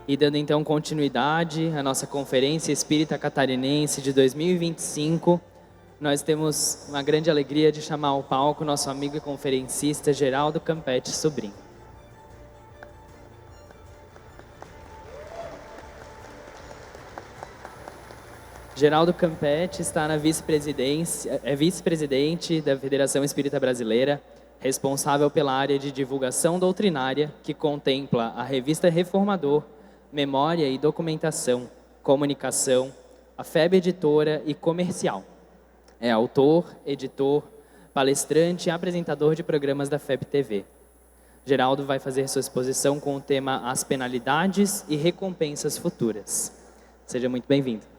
E dando então continuidade à nossa Conferência Espírita Catarinense de 2025, nós temos uma grande alegria de chamar ao palco nosso amigo e conferencista Geraldo Campetti Sobrinho. Geraldo Campetti está na vice-presidência, é vice-presidente da Federação Espírita Brasileira, responsável pela área de divulgação doutrinária, que contempla a revista Reformador, Memória e Documentação, Comunicação, a FEB Editora e Comercial. É autor, editor, palestrante e apresentador de programas da FEB TV. Geraldo vai fazer sua exposição com o tema As Penalidades e Recompensas Futuras. Seja muito bem-vindo.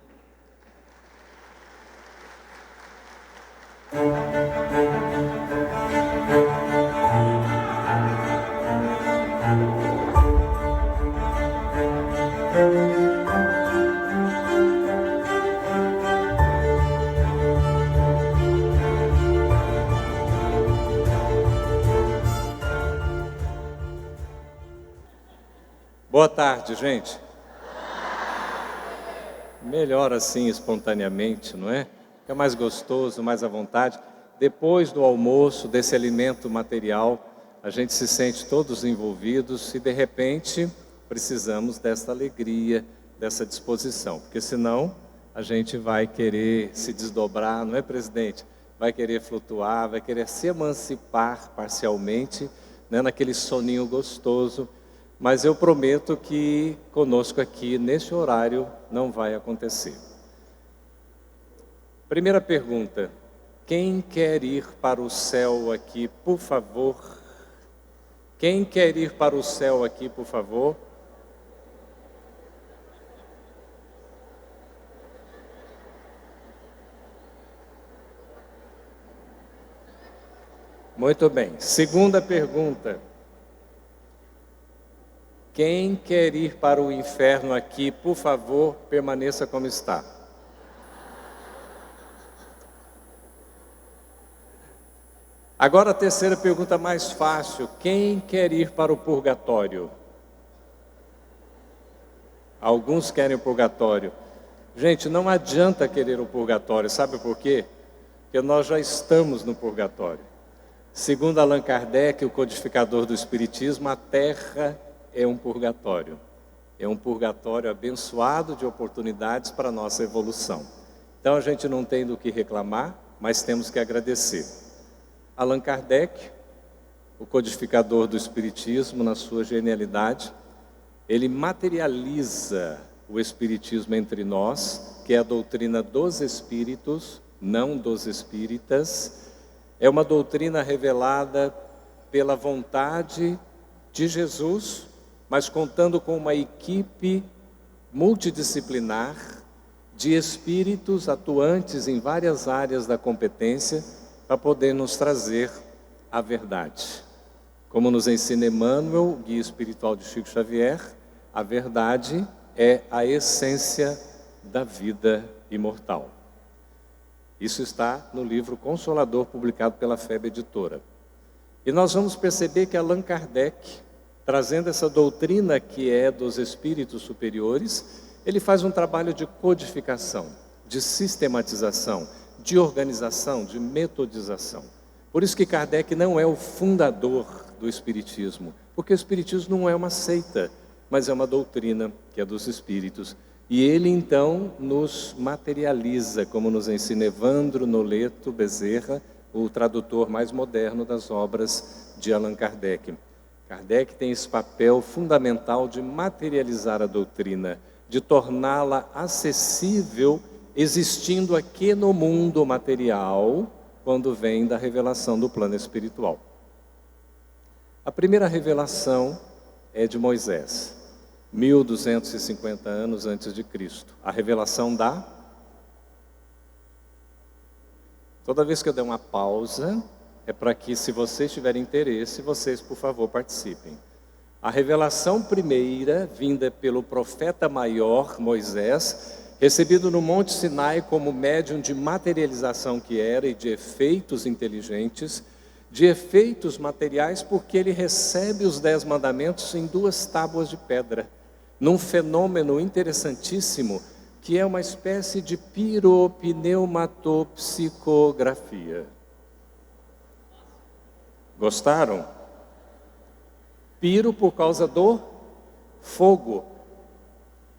Boa tarde, gente. Melhor assim, espontaneamente, não é? Fica mais gostoso, mais à vontade. Depois do almoço, desse alimento material, a gente se sente todos envolvidos e, de repente, precisamos dessa alegria, dessa disposição. Porque, senão, a gente vai querer se desdobrar, não é, presidente? Vai querer flutuar, vai querer se emancipar parcialmente, né, naquele soninho gostoso. Mas eu prometo que conosco aqui, neste horário, não vai acontecer. Primeira pergunta. Quem quer ir para o céu aqui, por favor? Quem quer ir para o céu aqui, por favor? Muito bem. Segunda pergunta. Quem quer ir para o inferno aqui, por favor, permaneça como está. Agora a terceira pergunta mais fácil. Quem quer ir para o purgatório? Alguns querem o purgatório. Gente, não adianta querer o purgatório, sabe por quê? Porque nós já estamos no purgatório. Segundo Allan Kardec, o codificador do Espiritismo, a Terra é um purgatório. É um purgatório abençoado de oportunidades para a nossa evolução. Então a gente não tem do que reclamar, mas temos que agradecer. Allan Kardec, o codificador do Espiritismo, na sua genialidade, ele materializa o Espiritismo entre nós, que é a doutrina dos Espíritos, não dos Espíritas. É uma doutrina revelada pela vontade de Jesus, mas contando com uma equipe multidisciplinar de espíritos atuantes em várias áreas da competência para poder nos trazer a verdade. Como nos ensina Emmanuel, guia espiritual de Chico Xavier, a verdade é a essência da vida imortal. Isso está no livro Consolador, publicado pela FEB Editora. E nós vamos perceber que Allan Kardec, trazendo essa doutrina que é dos espíritos superiores, ele faz um trabalho de codificação, de sistematização, de organização, de metodização. Por isso que Kardec não é o fundador do espiritismo, porque o espiritismo não é uma seita, mas é uma doutrina que é dos espíritos. E ele então nos materializa, como nos ensina Evandro Noleto Bezerra, o tradutor mais moderno das obras de Allan Kardec. Kardec tem esse papel fundamental de materializar a doutrina, de torná-la acessível, existindo aqui no mundo material, quando vem da revelação do plano espiritual. A primeira revelação é de Moisés, 1250 anos antes de Cristo. A revelação da... Toda vez que eu der uma pausa, é para que, se vocês tiverem interesse, vocês, por favor, participem. A revelação primeira, vinda pelo profeta maior, Moisés, recebido no Monte Sinai como médium de materialização que era e de efeitos inteligentes, de efeitos materiais, porque ele recebe os 10 mandamentos em 2 tábuas de pedra. num fenômeno interessantíssimo, que é uma espécie de piropneumatopsicografia. Gostaram? Piro por causa do fogo.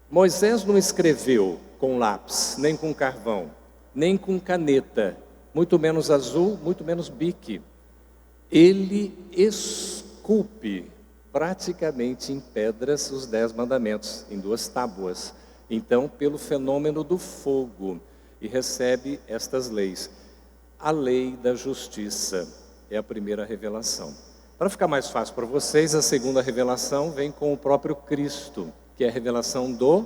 Moisés não escreveu com lápis, nem com carvão, nem com caneta, muito menos azul, muito menos bique. Ele esculpe praticamente em pedras os 10 mandamentos, em 2 tábuas. Então, pelo fenômeno do fogo, e recebe estas leis. A lei da justiça é a primeira revelação. Para ficar mais fácil para vocês, a segunda revelação vem com o próprio Cristo, que é a revelação do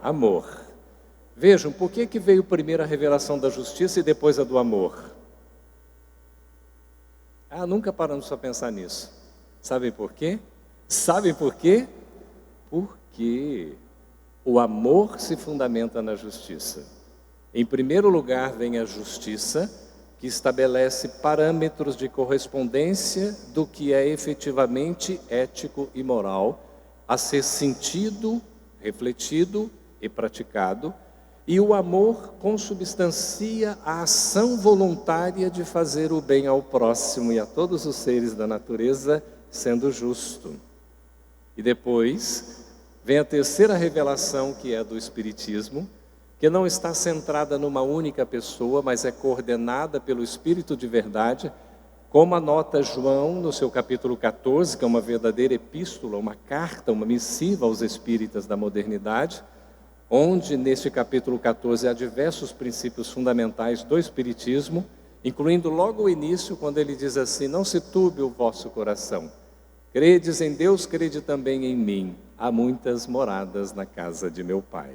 amor. Vejam, por que veio primeiro a revelação da justiça e depois a do amor? Nunca paramos para pensar nisso. Sabem por quê? Sabem por quê? Porque o amor se fundamenta na justiça. Em primeiro lugar vem a justiça, que estabelece parâmetros de correspondência do que é efetivamente ético e moral, a ser sentido, refletido e praticado. E o amor consubstancia a ação voluntária de fazer o bem ao próximo e a todos os seres da natureza, sendo justo. E depois vem a terceira revelação, que é a do Espiritismo, que não está centrada numa única pessoa, mas é coordenada pelo Espírito de verdade, como anota João no seu capítulo 14, que é uma verdadeira epístola, uma carta, uma missiva aos espíritas da modernidade, onde neste capítulo 14 há diversos princípios fundamentais do Espiritismo, incluindo logo o início, quando ele diz assim: não se turbe o vosso coração, credes em Deus, crede também em mim, há muitas moradas na casa de meu Pai.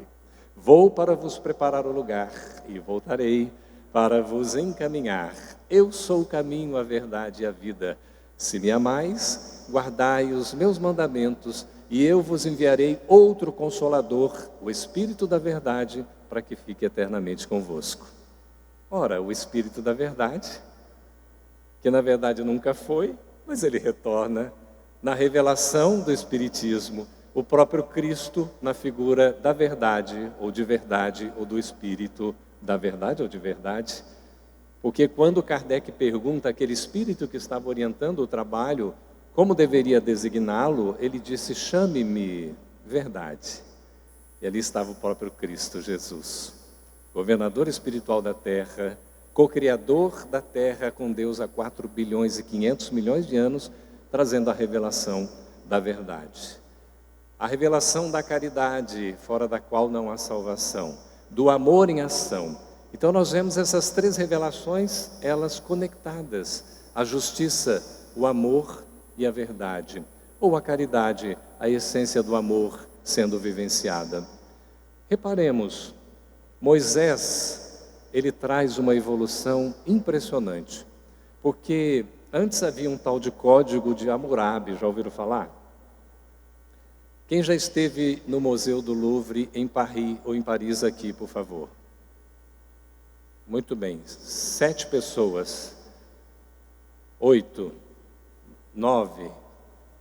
Vou para vos preparar o lugar e voltarei para vos encaminhar. Eu sou o caminho, a verdade e a vida. Se me amais, guardai os meus mandamentos, e eu vos enviarei outro Consolador, o Espírito da verdade, para que fique eternamente convosco. Ora, o Espírito da verdade, que na verdade nunca foi, mas ele retorna na revelação do Espiritismo, o próprio Cristo na figura da verdade, ou do Espírito da verdade ou de verdade. Porque quando Kardec pergunta àquele espírito que estava orientando o trabalho como deveria designá-lo, ele disse: chame-me verdade. E ali estava o próprio Cristo Jesus, governador espiritual da Terra, co-criador da Terra com Deus há 4 bilhões e 500 milhões de anos, trazendo a revelação da verdade. A revelação da caridade, fora da qual não há salvação, do amor em ação. Então nós vemos essas 3 revelações, elas conectadas: a justiça, o amor e a verdade, ou a caridade, a essência do amor sendo vivenciada. Reparemos, Moisés, ele traz uma evolução impressionante, porque antes havia um tal de Código de Hammurabi, já ouviram falar? Quem já esteve no Museu do Louvre em Paris ou em Paris aqui, por favor? Muito bem, 7 pessoas, 8, 9,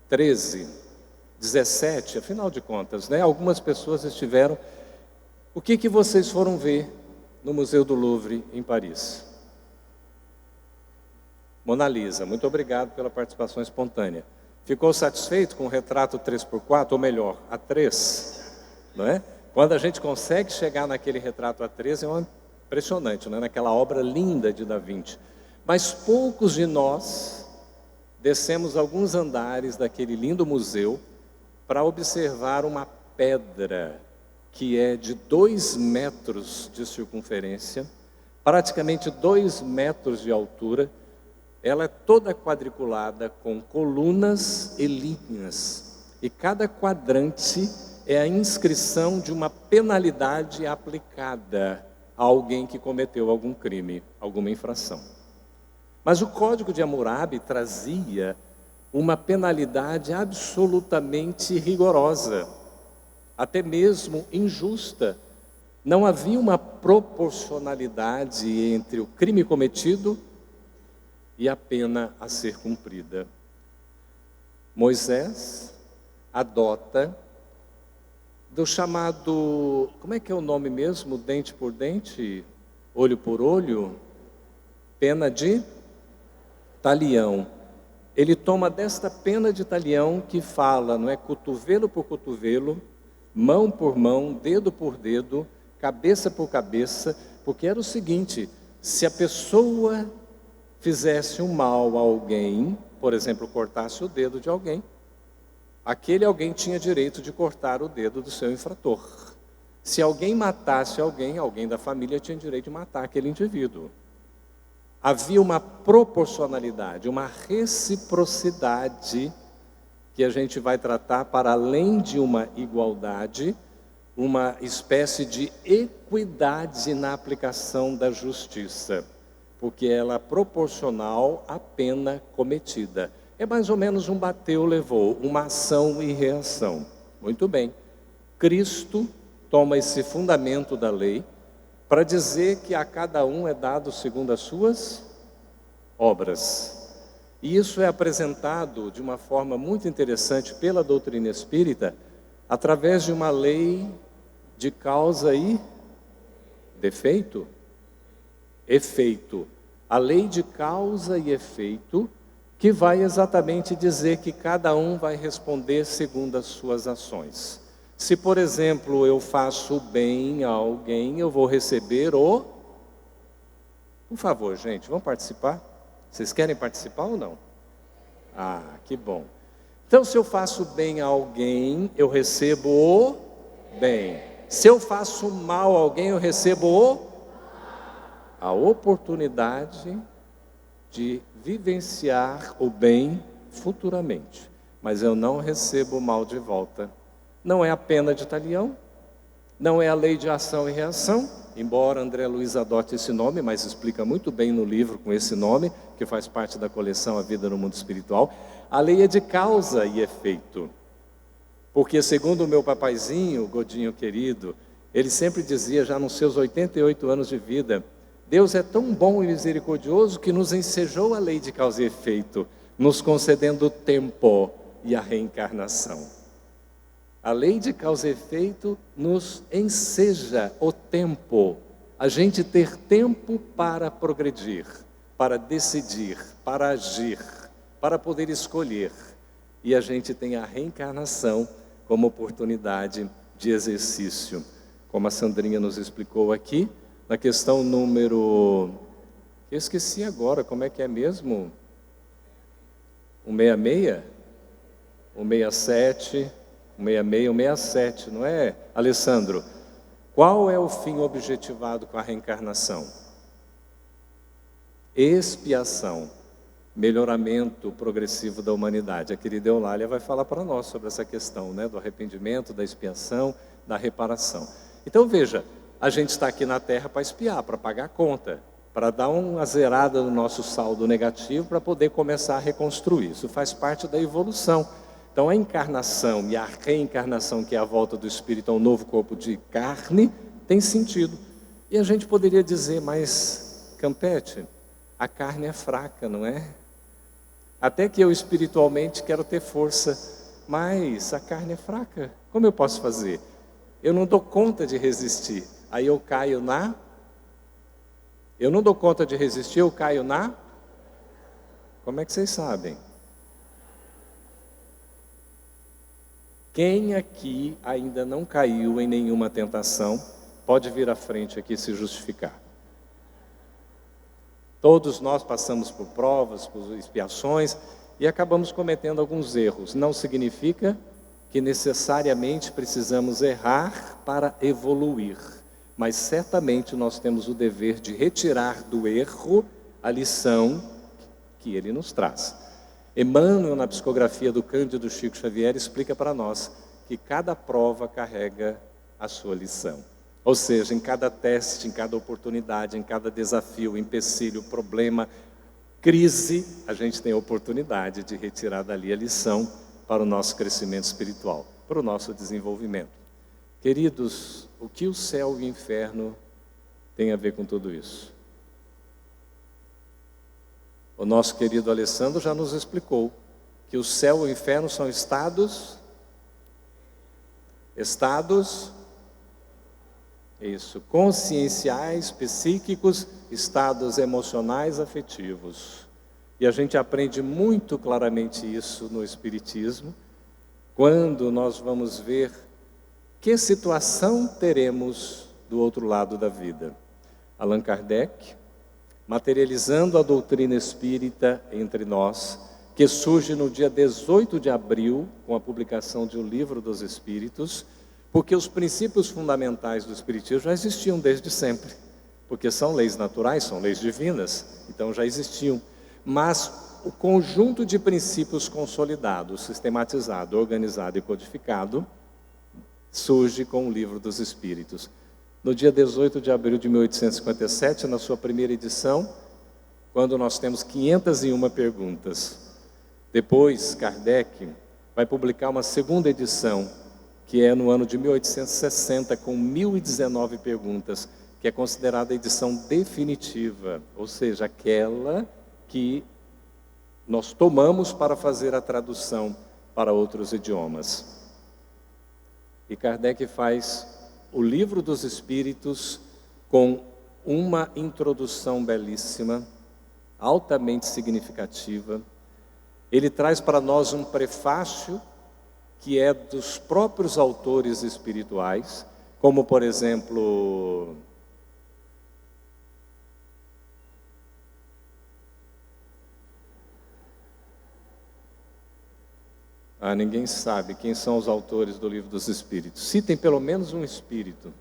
13, 17, afinal de contas, né? Algumas pessoas estiveram. O que vocês foram ver no Museu do Louvre em Paris? Mona Lisa, muito obrigado pela participação espontânea. Ficou satisfeito com o retrato 3x4, ou melhor, A3, não é? Quando a gente consegue chegar naquele retrato A3, é impressionante, não é? Naquela obra linda de Da Vinci. Mas poucos de nós descemos alguns andares daquele lindo museu para observar uma pedra que é de 2 metros de circunferência, praticamente 2 metros de altura. Ela é toda quadriculada com colunas e linhas, e cada quadrante é a inscrição de uma penalidade aplicada a alguém que cometeu algum crime, alguma infração. Mas o Código de Hammurabi trazia uma penalidade absolutamente rigorosa, até mesmo injusta. Não havia uma proporcionalidade entre o crime cometido e a pena a ser cumprida. Moisés adota do chamado, como é que é o nome mesmo? Dente por dente, olho por olho, pena de talião. Ele toma desta pena de talião que fala, não é, cotovelo por cotovelo, mão por mão, dedo por dedo, cabeça por cabeça, porque era o seguinte: se a pessoa fizesse um mal a alguém, por exemplo, cortasse o dedo de alguém, aquele alguém tinha direito de cortar o dedo do seu infrator. Se alguém matasse alguém, alguém da família tinha direito de matar aquele indivíduo. Havia uma proporcionalidade, uma reciprocidade que a gente vai tratar para além de uma igualdade, uma espécie de equidade na aplicação da justiça, porque ela é proporcional à pena cometida. É mais ou menos um bateu, levou, uma ação e reação. Muito bem. Cristo toma esse fundamento da lei para dizer que a cada um é dado segundo as suas obras. E isso é apresentado de uma forma muito interessante pela doutrina espírita, através de uma lei de causa e defeito, efeito. A lei de causa e efeito, que vai exatamente dizer que cada um vai responder segundo as suas ações. Se, por exemplo, eu faço bem a alguém, eu vou receber o... Por favor, gente, vamos participar? Vocês querem participar ou não? Ah, que bom. Então, se eu faço bem a alguém, eu recebo o bem. Se eu faço mal a alguém, eu recebo a oportunidade de vivenciar o bem futuramente. Mas eu não recebo o mal de volta. Não é a pena de talião, não é a lei de ação e reação, embora André Luiz adote esse nome, mas explica muito bem no livro com esse nome, que faz parte da coleção A Vida no Mundo Espiritual. A lei é de causa e efeito. Porque, segundo o meu papaizinho, Godinho querido, ele sempre dizia, já nos seus 88 anos de vida, Deus é tão bom e misericordioso que nos ensejou a lei de causa e efeito, nos concedendo o tempo e a reencarnação. A lei de causa e efeito nos enseja o tempo, a gente ter tempo para progredir, para decidir, para agir, para poder escolher. E a gente tem a reencarnação como oportunidade de exercício. Como a Sandrinha nos explicou aqui, na questão número... Eu esqueci agora, como é que é mesmo? 166? 167, 166, 167, não é, Alessandro? Qual é o fim objetivado com a reencarnação? Expiação, melhoramento progressivo da humanidade. A querida Eulália vai falar para nós sobre essa questão, né, do arrependimento, da expiação, da reparação. Então veja, a gente está aqui na Terra para expiar, para pagar a conta, para dar uma zerada no nosso saldo negativo, para poder começar a reconstruir. Isso faz parte da evolução. Então a encarnação e a reencarnação, que é a volta do espírito a um novo corpo de carne, tem sentido. E a gente poderia dizer, mas Campete, a carne é fraca, não é? Até que eu espiritualmente quero ter força, mas a carne é fraca. Como eu posso fazer? Eu não dou conta de resistir. Aí eu caio na... Eu não dou conta de resistir, eu caio na... Como é que vocês sabem? Quem aqui ainda não caiu em nenhuma tentação, pode vir à frente aqui se justificar. Todos nós passamos por provas, por expiações e acabamos cometendo alguns erros. Não significa que necessariamente precisamos errar para evoluir, mas certamente nós temos o dever de retirar do erro a lição que ele nos traz. Emmanuel, na psicografia do Cândido Chico Xavier, explica para nós que cada prova carrega a sua lição. Ou seja, em cada teste, em cada oportunidade, em cada desafio, empecilho, problema, crise, a gente tem a oportunidade de retirar dali a lição para o nosso crescimento espiritual, para o nosso desenvolvimento. Queridos, o que o céu e o inferno têm a ver com tudo isso? O nosso querido Alessandro já nos explicou que o céu e o inferno são estados, isso, conscienciais, psíquicos, estados emocionais, afetivos. E a gente aprende muito claramente isso no Espiritismo, quando nós vamos ver que situação teremos do outro lado da vida. Allan Kardec, materializando a doutrina espírita entre nós, que surge no dia 18 de abril, com a publicação de O Livro dos Espíritos, porque os princípios fundamentais do Espiritismo já existiam desde sempre, porque são leis naturais, são leis divinas, então já existiam. Mas o conjunto de princípios consolidados, sistematizado, organizado e codificado, surge com o Livro dos Espíritos. No dia 18 de abril de 1857, na sua primeira edição, quando nós temos 501 perguntas. Depois, Kardec vai publicar uma segunda edição, que é no ano de 1860, com 1019 perguntas, que é considerada a edição definitiva, ou seja, aquela que nós tomamos para fazer a tradução para outros idiomas. E Kardec faz o Livro dos Espíritos com uma introdução belíssima, altamente significativa. Ele traz para nós um prefácio que é dos próprios autores espirituais, como por exemplo, ninguém sabe quem são os autores do Livro dos Espíritos. Citem pelo menos um espírito.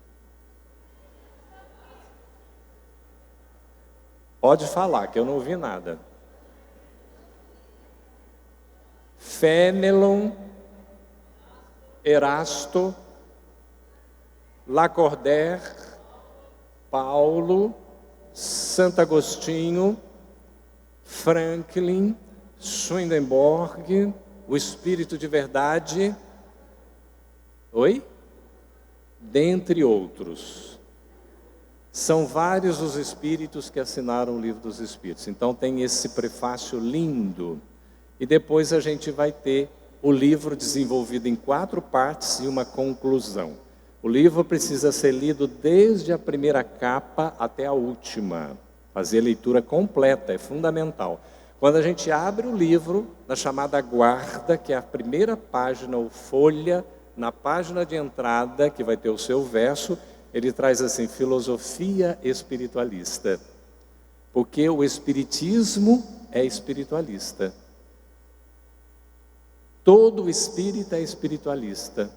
Pode falar, que eu não ouvi nada. Fénelon, Erasto, Lacordaire, Paulo, Santo Agostinho, Franklin, Swedenborg, o Espírito de Verdade, dentre outros. São vários os espíritos que assinaram o Livro dos Espíritos. Então tem esse prefácio lindo. E depois a gente vai ter o livro desenvolvido em 4 partes e uma conclusão. O livro precisa ser lido desde a primeira capa até a última. Fazer a leitura completa é fundamental. Quando a gente abre o livro, na chamada guarda, que é a primeira página ou folha, na página de entrada, que vai ter o seu verso, ele traz assim, filosofia espiritualista. Porque o espiritismo é espiritualista. Todo espírita é espiritualista,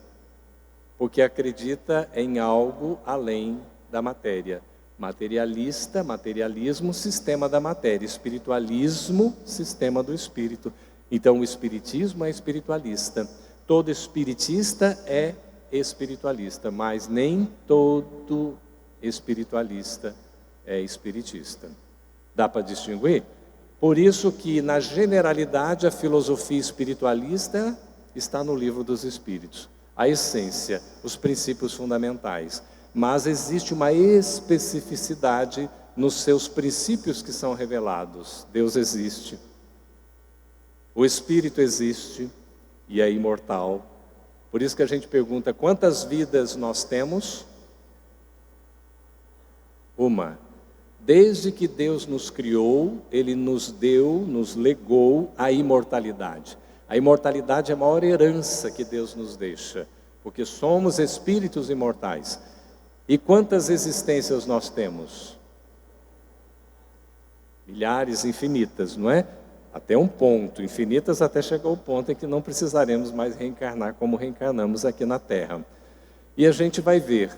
porque acredita em algo além da matéria. Materialista, materialismo, sistema da matéria. Espiritualismo, sistema do espírito. Então o espiritismo é espiritualista. Todo espiritista é espiritualista, mas nem todo espiritualista é espiritista. Dá para distinguir? Por isso que, na generalidade, a filosofia espiritualista está no Livro dos Espíritos. A essência, os princípios fundamentais. Mas existe uma especificidade nos seus princípios que são revelados. Deus existe. O Espírito existe e é imortal. Por isso que a gente pergunta, quantas vidas nós temos? Uma. Desde que Deus nos criou, Ele nos deu, nos legou a imortalidade. A imortalidade é a maior herança que Deus nos deixa, porque somos espíritos imortais. E quantas existências nós temos? Milhares, infinitas, não é? Até um ponto, infinitas até chegar ao ponto em que não precisaremos mais reencarnar como reencarnamos aqui na Terra. E a gente vai ver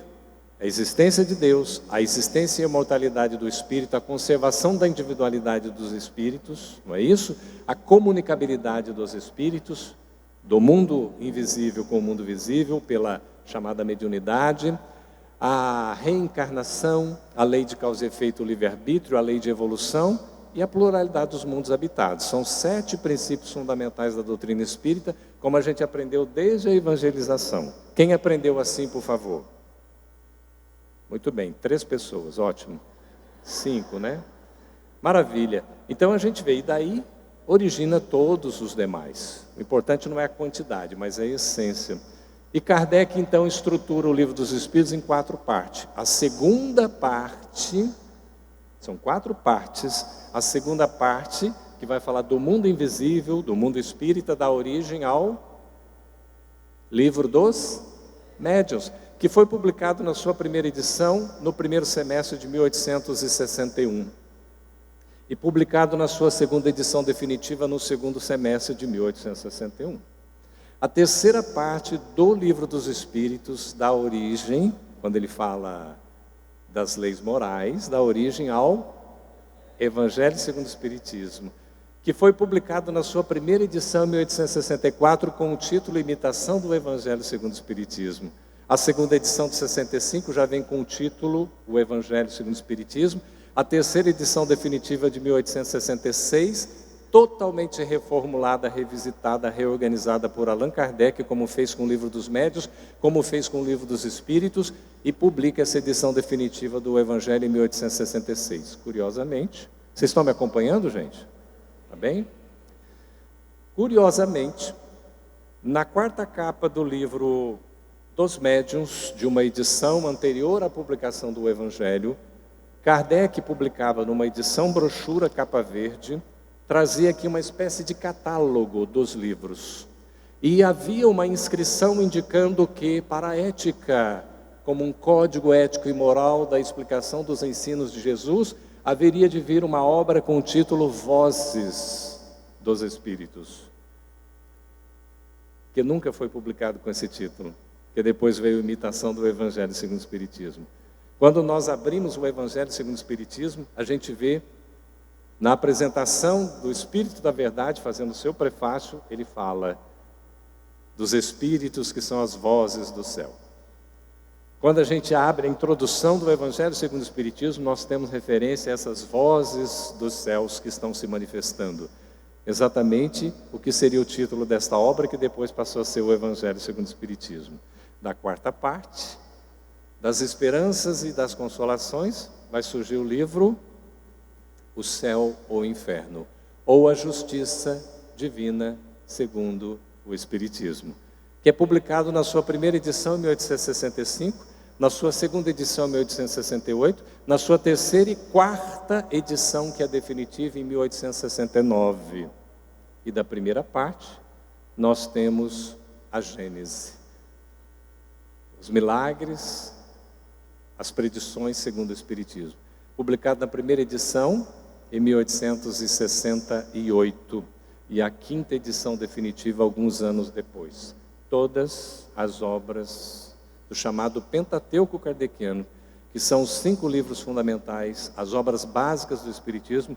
a existência de Deus, a existência e a imortalidade do Espírito, a conservação da individualidade dos Espíritos, não é isso? A comunicabilidade dos Espíritos, do mundo invisível com o mundo visível, pela chamada mediunidade, a reencarnação, a lei de causa e efeito, o livre-arbítrio, a lei de evolução e a pluralidade dos mundos habitados. São 7 princípios fundamentais da doutrina espírita, como a gente aprendeu desde a evangelização. Quem aprendeu assim, por favor? Muito bem, 3 pessoas, ótimo. 5, né? Maravilha. Então a gente vê, e daí origina todos os demais. O importante não é a quantidade, mas é a essência. E Kardec, então, estrutura o Livro dos Espíritos em 4 partes. A segunda parte, são 4 partes, a segunda parte, que vai falar do mundo invisível, do mundo espírita, dá origem ao Livro dos Médiuns, que foi publicado na sua primeira edição, no primeiro semestre de 1861. E publicado na sua segunda edição definitiva, no segundo semestre de 1861. A terceira parte do Livro dos Espíritos dá origem, quando ele fala das leis morais, dá origem ao Evangelho segundo o Espiritismo, que foi publicado na sua primeira edição em 1864 com o título Imitação do Evangelho segundo o Espiritismo. A segunda edição de 65 já vem com o título O Evangelho segundo o Espiritismo. A terceira edição definitiva de 1866, totalmente reformulada, revisitada, reorganizada por Allan Kardec, como fez com o Livro dos Médiuns, como fez com o Livro dos Espíritos, e publica essa edição definitiva do Evangelho em 1866. Curiosamente, vocês estão me acompanhando, gente? Tá bem? Curiosamente, na 4ª capa do Livro dos Médiuns, de uma edição anterior à publicação do Evangelho, Kardec publicava numa edição brochura capa verde, trazia aqui uma espécie de catálogo dos livros. E havia uma inscrição indicando que, para a ética, como um código ético e moral da explicação dos ensinos de Jesus, haveria de vir uma obra com o título Vozes dos Espíritos, que nunca foi publicado com esse título, que depois veio a imitação do Evangelho segundo o Espiritismo. Quando nós abrimos o Evangelho segundo o Espiritismo, a gente vê, na apresentação do Espírito da Verdade, fazendo o seu prefácio, ele fala dos Espíritos que são as vozes do céu. Quando a gente abre a introdução do Evangelho segundo o Espiritismo, nós temos referência a essas vozes dos céus que estão se manifestando. Exatamente o que seria o título desta obra, que depois passou a ser o Evangelho segundo o Espiritismo. Da 4ª parte, das esperanças e das consolações, vai surgir o livro O Céu ou o Inferno, ou a Justiça Divina segundo o Espiritismo, que é publicado na sua primeira edição em 1865, na sua segunda edição em 1868, na sua terceira e 4ª edição, que é definitiva, em 1869. E da primeira parte, nós temos a Gênese, os milagres, as predições segundo o Espiritismo, publicado na primeira edição em 1868 e a 5ª edição definitiva alguns anos depois. Todas as obras do chamado Pentateuco Kardeciano, que são os 5 livros fundamentais, as obras básicas do Espiritismo,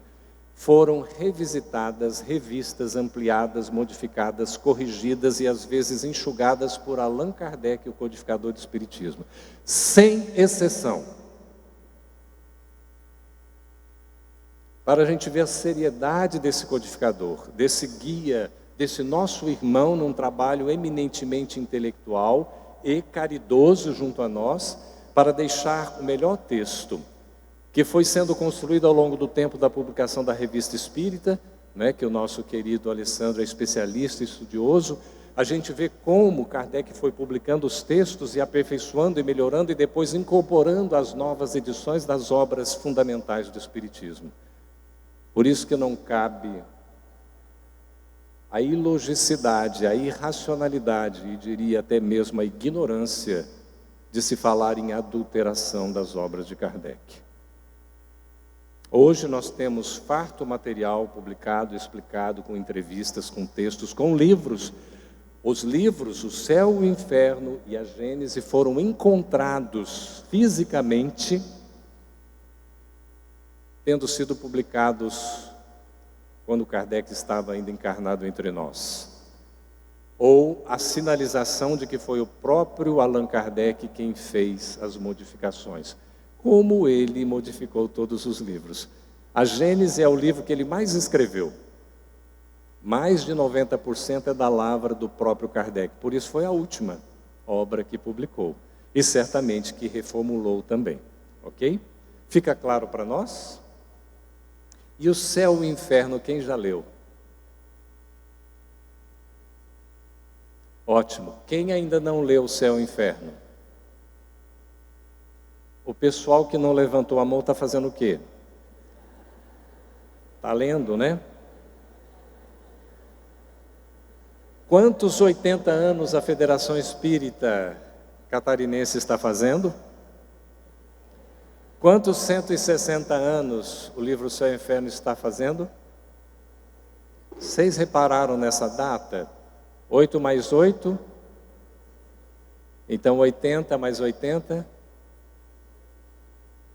foram revisitadas, revistas, ampliadas, modificadas, corrigidas e às vezes enxugadas por Allan Kardec, o codificador do Espiritismo, sem exceção. Para a gente ver a seriedade desse codificador, desse guia, desse nosso irmão num trabalho eminentemente intelectual e caridoso junto a nós, para deixar o melhor texto que foi sendo construído ao longo do tempo da publicação da Revista Espírita, né, que o nosso querido Alessandro é especialista e estudioso. A gente vê como Kardec foi publicando os textos e aperfeiçoando e melhorando e depois incorporando as novas edições das obras fundamentais do Espiritismo. Por isso que não cabe a ilogicidade, a irracionalidade e diria até mesmo a ignorância de se falar em adulteração das obras de Kardec. Hoje nós temos farto material publicado, explicado, com entrevistas, com textos, com livros. Os livros, O Céu, o Inferno e a Gênese foram encontrados fisicamente, tendo sido publicados quando Kardec estava ainda encarnado entre nós. Ou a sinalização de que foi o próprio Allan Kardec quem fez as modificações, como ele modificou todos os livros. A Gênese é o livro que ele mais escreveu. Mais de 90% é da lavra do próprio Kardec. Por isso foi a última obra que publicou. E certamente que reformulou também. Ok? Fica claro para nós? E O Céu e o Inferno, quem já leu? Ótimo. Quem ainda não leu o Céu e o Inferno? O pessoal que não levantou a mão está fazendo o quê? Está lendo, né? Quantos 80 anos a Federação Espírita Catarinense está fazendo? Quantos 160 anos o livro Céu e Inferno está fazendo? Vocês repararam nessa data? 8 mais 8? Então 80 mais 80?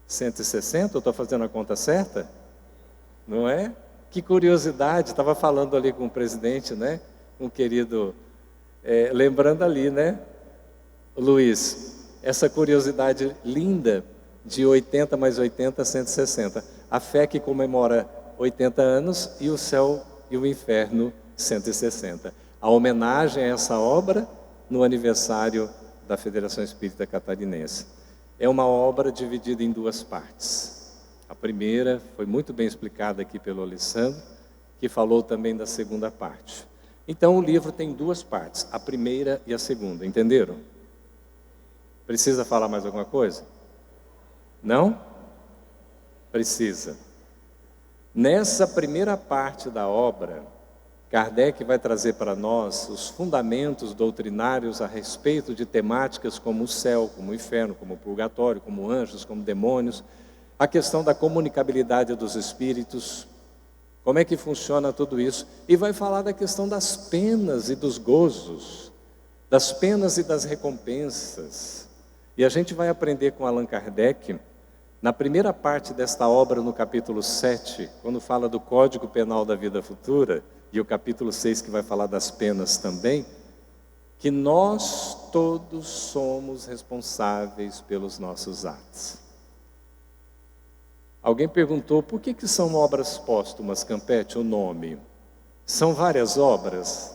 160? Eu estou fazendo a conta certa? Não é? Que curiosidade, estava falando ali com o presidente, né? Um querido, lembrando ali, né, Luiz, essa curiosidade linda de 80 mais 80, 160. A fé que comemora 80 anos e o céu e o inferno 160. A homenagem a essa obra no aniversário da Federação Espírita Catarinense. É uma obra dividida em duas partes. A primeira foi muito bem explicada aqui pelo Alessandro, que falou também da segunda parte. Então o livro tem duas partes, a primeira e a segunda, entenderam? Precisa falar mais alguma coisa? Não? Precisa. Nessa primeira parte da obra, Kardec vai trazer para nós os fundamentos doutrinários a respeito de temáticas como o céu, como o inferno, como o purgatório, como anjos, como demônios, a questão da comunicabilidade dos espíritos, como é que funciona tudo isso, e vai falar da questão das penas e dos gozos, das penas e das recompensas. E a gente vai aprender com Allan Kardec, na primeira parte desta obra, no capítulo 7, quando fala do Código Penal da Vida Futura, e o capítulo 6 que vai falar das penas também, que nós todos somos responsáveis pelos nossos atos. Alguém perguntou, por que são obras póstumas, Campetti, o nome? São várias obras.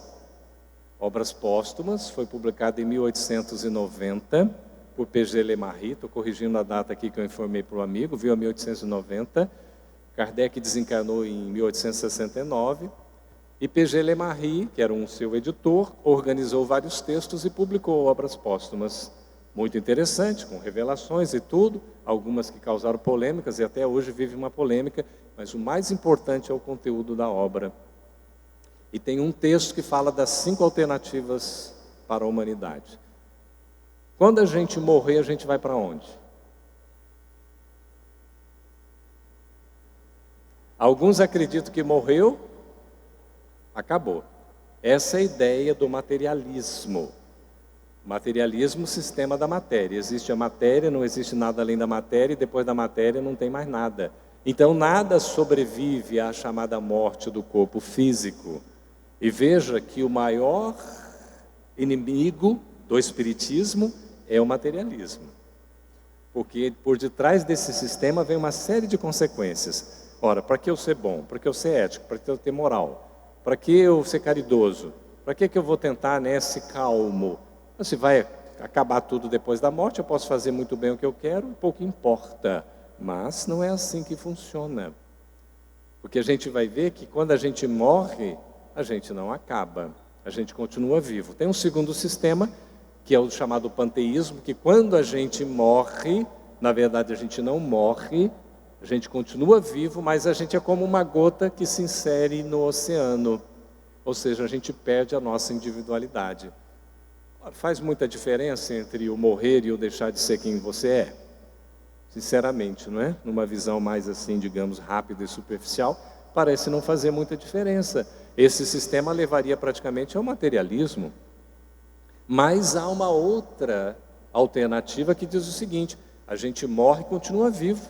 Obras póstumas, foi publicada em 1890, por P.G. Lemarie, estou corrigindo a data aqui que eu informei para o amigo, viu, 1890, Kardec desencarnou em 1869, e P.G. Lemarie, que era um seu editor, organizou vários textos e publicou obras póstumas. Muito interessante, com revelações e tudo, algumas que causaram polêmicas e até hoje vive uma polêmica, mas o mais importante é o conteúdo da obra. E tem um texto que fala das 5 alternativas para a humanidade. Quando a gente morrer, a gente vai para onde? Alguns acreditam que morreu, acabou. Essa é a ideia do materialismo. Materialismo, sistema da matéria. Existe a matéria, não existe nada além da matéria, e depois da matéria não tem mais nada. Então nada sobrevive à chamada morte do corpo físico. E veja que o maior inimigo do espiritismo é o materialismo. Porque por detrás desse sistema vem uma série de consequências. Ora, para que eu ser bom? Para que eu ser ético? Para que eu ter moral? Para que eu ser caridoso? Para que eu vou tentar, né, ser calmo? Se vai acabar tudo depois da morte, eu posso fazer muito bem o que eu quero, pouco importa. Mas não é assim que funciona. Porque a gente vai ver que quando a gente morre, a gente não acaba, a gente continua vivo. Tem um segundo sistema, que é o chamado panteísmo, que quando a gente morre, na verdade a gente não morre, a gente continua vivo, mas a gente é como uma gota que se insere no oceano. Ou seja, a gente perde a nossa individualidade. Faz muita diferença entre o morrer e o deixar de ser quem você é? Sinceramente, não é? Numa visão mais assim, digamos, rápida e superficial, parece não fazer muita diferença. Esse sistema levaria praticamente ao materialismo. Mas há uma outra alternativa que diz o seguinte, a gente morre e continua vivo.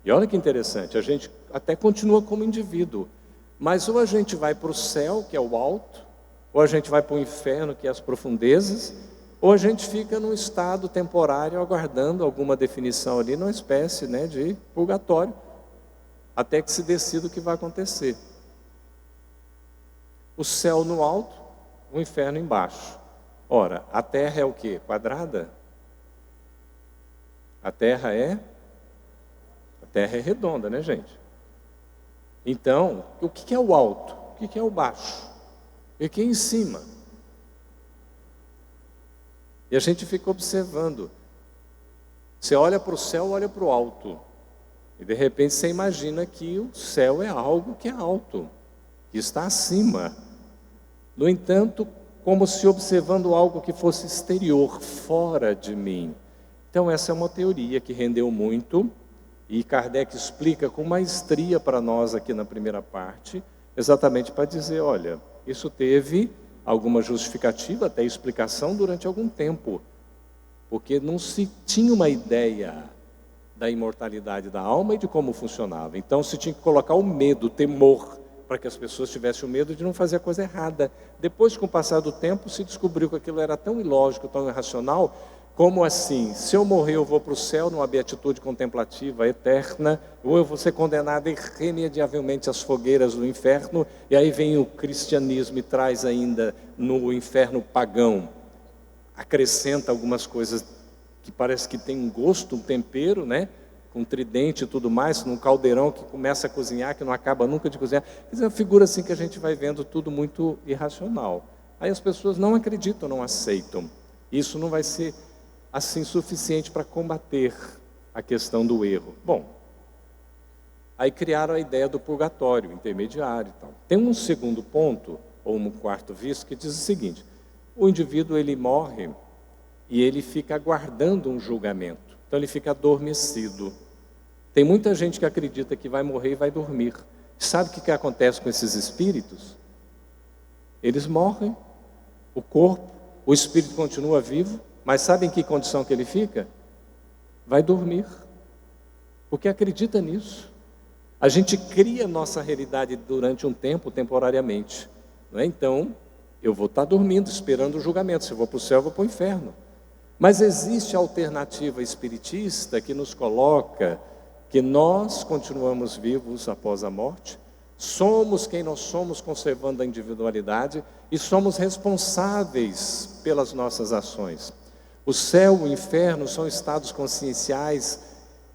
E olha que interessante, a gente até continua como indivíduo, mas ou a gente vai para o céu, que é o alto, ou a gente vai para o inferno, que é as profundezas, ou a gente fica num estado temporário aguardando alguma definição ali, numa espécie, né, de purgatório, até que se decida o que vai acontecer. O céu no alto, o inferno embaixo. Ora, a Terra é o quê? Quadrada? A Terra é redonda, né, gente? Então, o que é o alto? O que é o baixo? E aqui em cima? E a gente fica observando. Você olha para o céu, olha para o alto. E de repente você imagina que o céu é algo que é alto, que está acima. No entanto, como se observando algo que fosse exterior, fora de mim. Então essa é uma teoria que rendeu muito, e Kardec explica com maestria para nós aqui na primeira parte, exatamente para dizer, olha, isso teve alguma justificativa, até explicação durante algum tempo, porque não se tinha uma ideia da imortalidade da alma e de como funcionava. Então se tinha que colocar o medo, o temor, para que as pessoas tivessem o medo de não fazer a coisa errada. Depois, com o passar do tempo, se descobriu que aquilo era tão ilógico, tão irracional, como assim, se eu morrer eu vou para o céu numa beatitude contemplativa eterna, ou eu vou ser condenado irremediavelmente às fogueiras do inferno, e aí vem o cristianismo e traz ainda no inferno pagão, acrescenta algumas coisas que parece que tem um gosto, um tempero, né? Com tridente e tudo mais, num caldeirão que começa a cozinhar, que não acaba nunca de cozinhar. Quer dizer, é uma figura assim que a gente vai vendo tudo muito irracional. Aí as pessoas não acreditam, não aceitam. Isso não vai ser assim suficiente para combater a questão do erro. Bom, aí criaram a ideia do purgatório intermediário e tal. Tem um segundo ponto, ou um quarto visto, que diz o seguinte: o indivíduo ele morre e ele fica aguardando um julgamento. Então ele fica adormecido. Tem muita gente que acredita que vai morrer e vai dormir. Sabe o que acontece com esses espíritos? Eles morrem, o corpo, o espírito continua vivo, mas sabe em que condição que ele fica? Vai dormir, porque acredita nisso. A gente cria nossa realidade durante um tempo, temporariamente, não é? Então, eu vou estar dormindo, esperando o julgamento. Se eu vou para o céu, eu vou para o inferno. Mas existe a alternativa espiritista que nos coloca que nós continuamos vivos após a morte, somos quem nós somos conservando a individualidade e somos responsáveis pelas nossas ações. O céu e o inferno são estados conscienciais,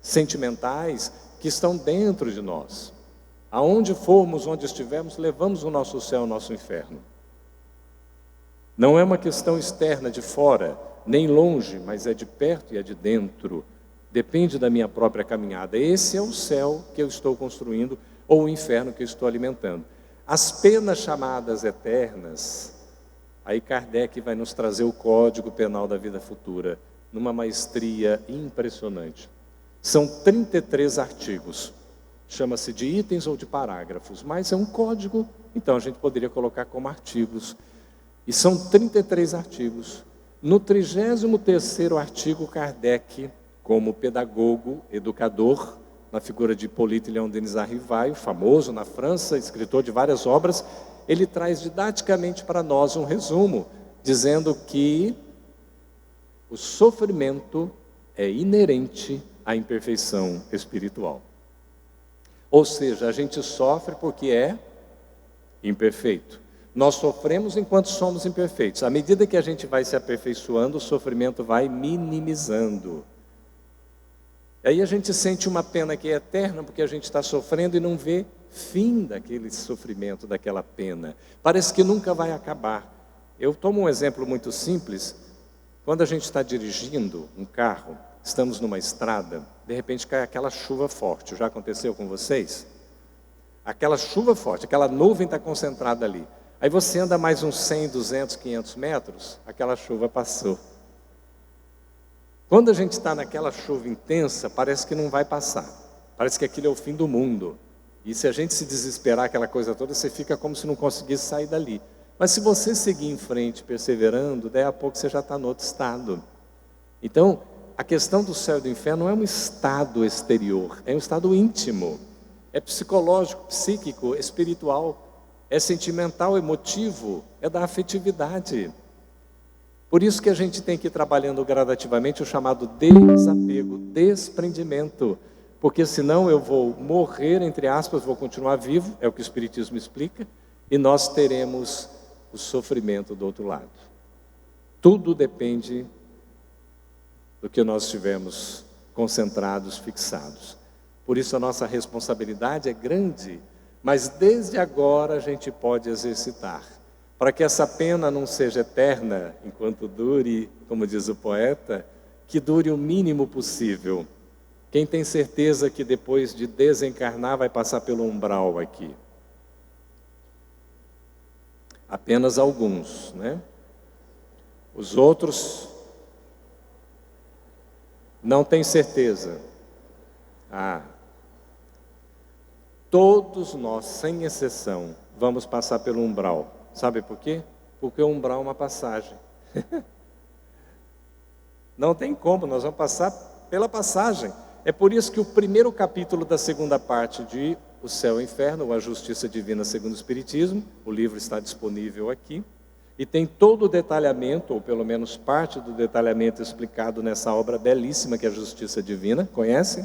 sentimentais, que estão dentro de nós. Aonde formos, onde estivermos, levamos o nosso céu, o nosso inferno. Não é uma questão externa, de fora, nem longe, mas é de perto e é de dentro. Depende da minha própria caminhada. Esse é o céu que eu estou construindo, ou o inferno que eu estou alimentando. As penas chamadas eternas, aí Kardec vai nos trazer o Código Penal da Vida Futura, numa maestria impressionante. São 33 artigos, chama-se de itens ou de parágrafos, mas é um código, então a gente poderia colocar como artigos. E são 33 artigos. No 33º artigo, Kardec, como pedagogo, educador, na figura de Hippolyte Léon Denis Arrivai, famoso na França, escritor de várias obras, ele traz didaticamente para nós um resumo, dizendo que o sofrimento é inerente à imperfeição espiritual. Ou seja, a gente sofre porque é imperfeito. Nós sofremos enquanto somos imperfeitos. À medida que a gente vai se aperfeiçoando, o sofrimento vai minimizando. Aí a gente sente uma pena que é eterna, porque a gente está sofrendo e não vê fim daquele sofrimento, daquela pena. Parece que nunca vai acabar. Eu tomo um exemplo muito simples. Quando a gente está dirigindo um carro, estamos numa estrada, de repente cai aquela chuva forte. Já aconteceu com vocês? Aquela chuva forte, aquela nuvem está concentrada ali. Aí você anda mais uns 100, 200, 500 metros, aquela chuva passou. Quando a gente está naquela chuva intensa, parece que não vai passar. Parece que aquilo é o fim do mundo. E se a gente se desesperar, aquela coisa toda, você fica como se não conseguisse sair dali. Mas se você seguir em frente, perseverando, daí a pouco você já está no outro estado. Então, a questão do céu e do inferno não é um estado exterior, é um estado íntimo. É psicológico, psíquico, espiritual. É sentimental, emotivo, é da afetividade. Por isso que a gente tem que ir trabalhando gradativamente o chamado desapego, desprendimento. Porque senão eu vou morrer, entre aspas, vou continuar vivo, é o que o Espiritismo explica, e nós teremos o sofrimento do outro lado. Tudo depende do que nós estivermos concentrados, fixados. Por isso a nossa responsabilidade é grande, mas desde agora a gente pode exercitar. para que essa pena não seja eterna, enquanto dure, como diz o poeta, que dure o mínimo possível. Quem tem certeza que depois de desencarnar vai passar pelo umbral aqui? Apenas alguns, né? Os outros não têm certeza. Todos nós, sem exceção, vamos passar pelo umbral. Sabe por quê? Porque o umbral é uma passagem. Não tem como, nós vamos passar pela passagem. É por isso que o primeiro capítulo da segunda parte de O Céu e o Inferno, ou A Justiça Divina segundo o Espiritismo, o livro está disponível aqui, e tem todo o detalhamento, ou pelo menos parte do detalhamento explicado nessa obra belíssima que é a Justiça Divina, conhecem?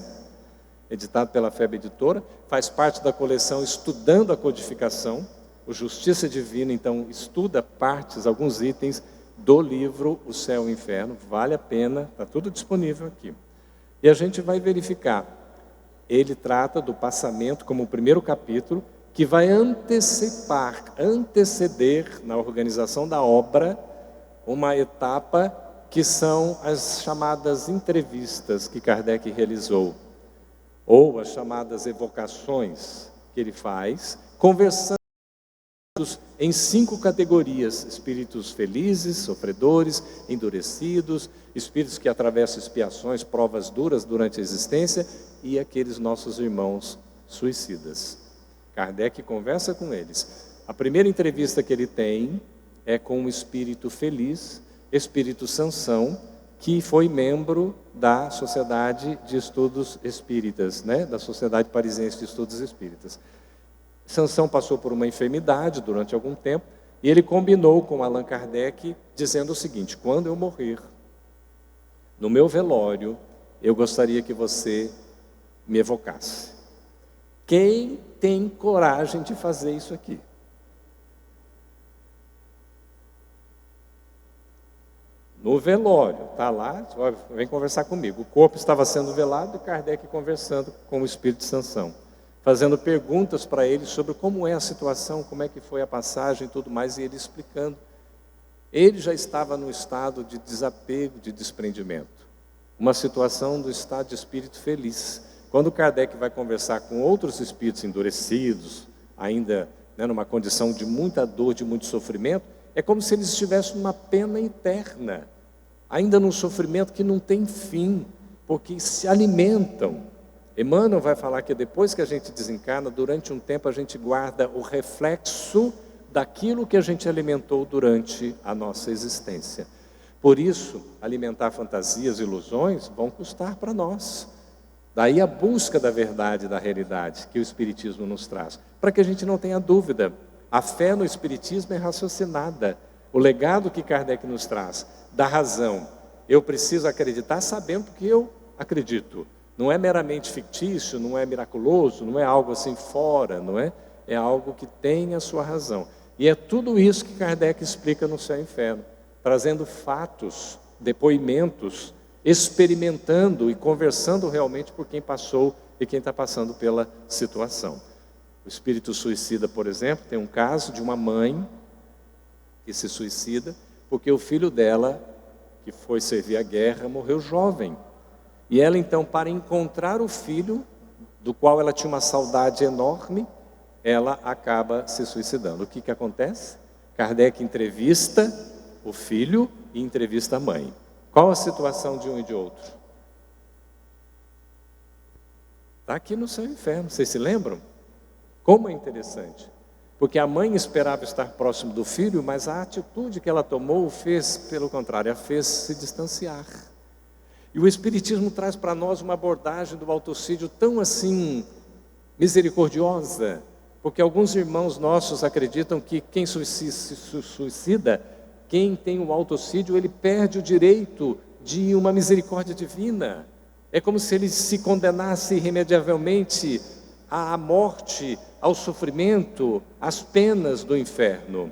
Editado pela FEB Editora, faz parte da coleção Estudando a Codificação. O Justiça Divina, então, estuda partes, alguns itens do livro O Céu e o Inferno, vale a pena, está tudo disponível aqui. E a gente vai verificar, ele trata do passamento como o primeiro capítulo, que vai anteceder na organização da obra, uma etapa que são as chamadas entrevistas que Kardec realizou, ou as chamadas evocações que ele faz, conversando em 5 categorias: espíritos felizes, sofredores, endurecidos, espíritos que atravessam expiações, provas duras durante a existência, e aqueles nossos irmãos suicidas. Kardec conversa com eles. A primeira entrevista que ele tem é com um espírito feliz, espírito Sansão, que foi membro da Sociedade de Estudos Espíritas, né? Da Sociedade Parisiense de Estudos Espíritas. Sansão passou por uma enfermidade durante algum tempo, e ele combinou com Allan Kardec, dizendo o seguinte: quando eu morrer, no meu velório, eu gostaria que você me evocasse. Quem tem coragem de fazer isso aqui? No velório, está lá, vem conversar comigo. O corpo estava sendo velado e Kardec conversando com o espírito Sansão, fazendo perguntas para ele sobre como é a situação, como é que foi a passagem e tudo mais, e ele explicando. Ele já estava no estado de desapego, de desprendimento, uma situação do estado de espírito feliz. Quando Kardec vai conversar com outros espíritos endurecidos, ainda numa condição de muita dor, de muito sofrimento, é como se eles estivessem numa pena eterna, ainda num sofrimento que não tem fim, porque se alimentam. Emmanuel vai falar que depois que a gente desencarna, durante um tempo a gente guarda o reflexo daquilo que a gente alimentou durante a nossa existência. Por isso, alimentar fantasias e ilusões vão custar para nós. Daí a busca da verdade, da realidade, que o Espiritismo nos traz, para que a gente não tenha dúvida. A fé no Espiritismo é raciocinada. O legado que Kardec nos traz, da razão. Eu preciso acreditar sabendo que eu acredito. Não é meramente fictício, não é miraculoso, não é algo assim fora, não é? É algo que tem a sua razão. E é tudo isso que Kardec explica no Céu e Inferno, trazendo fatos, depoimentos, experimentando e conversando realmente por quem passou e quem está passando pela situação. O espírito suicida, por exemplo, tem um caso de uma mãe que se suicida porque o filho dela, que foi servir a guerra, morreu jovem. E ela então, para encontrar o filho, do qual ela tinha uma saudade enorme, ela acaba se suicidando. O que acontece? Kardec entrevista o filho e entrevista a mãe. Qual a situação de um e de outro? Está aqui no Céu e Inferno, vocês se lembram? Como é interessante, porque a mãe esperava estar próximo do filho, mas a atitude que ela tomou o fez, pelo contrário, a fez se distanciar. E o Espiritismo traz para nós uma abordagem do autocídio tão assim, misericordiosa, porque alguns irmãos nossos acreditam que quem se suicida, quem tem o autocídio, ele perde o direito de uma misericórdia divina. É como se ele se condenasse irremediavelmente à morte, ao sofrimento, às penas do inferno.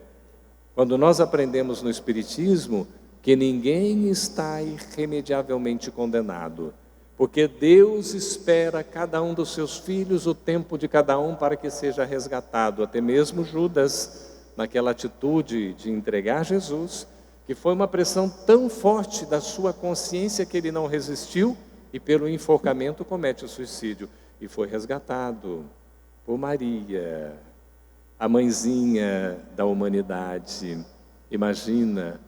Quando nós aprendemos no Espiritismo que ninguém está irremediavelmente condenado, porque Deus espera cada um dos seus filhos, o tempo de cada um para que seja resgatado, até mesmo Judas, naquela atitude de entregar Jesus, que foi uma pressão tão forte da sua consciência que ele não resistiu e pelo enforcamento comete o suicídio. E foi resgatado por Maria, a mãezinha da humanidade. Imagina,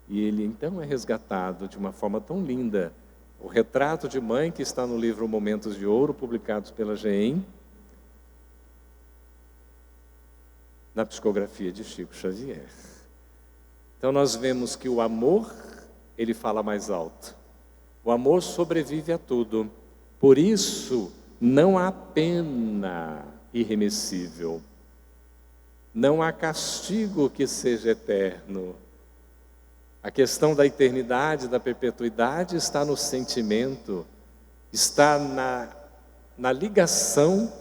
e ele então é resgatado de uma forma tão linda. O retrato de mãe que está no livro Momentos de Ouro, publicados pela GEM, na psicografia de Chico Xavier. Então nós vemos que o amor, ele fala mais alto. O amor sobrevive a tudo. Por isso, não há pena irremessível. Não há castigo que seja eterno. A questão da eternidade, da perpetuidade, está no sentimento, está na ligação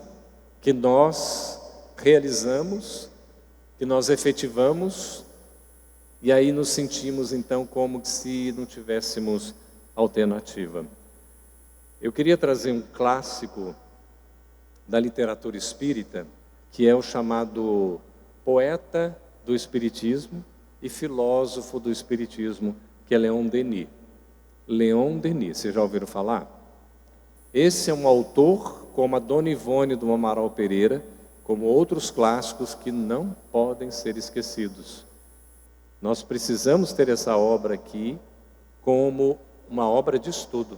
que nós realizamos, que nós efetivamos, e aí nos sentimos então como se não tivéssemos alternativa. Eu queria trazer um clássico da literatura espírita, que é o chamado poeta do espiritismo e filósofo do espiritismo, que é Leon Denis. Leon Denis, vocês já ouviram falar? Esse é um autor como a Dona Ivone do Amaral Pereira, como outros clássicos que não podem ser esquecidos. Nós precisamos ter essa obra aqui como uma obra de estudo.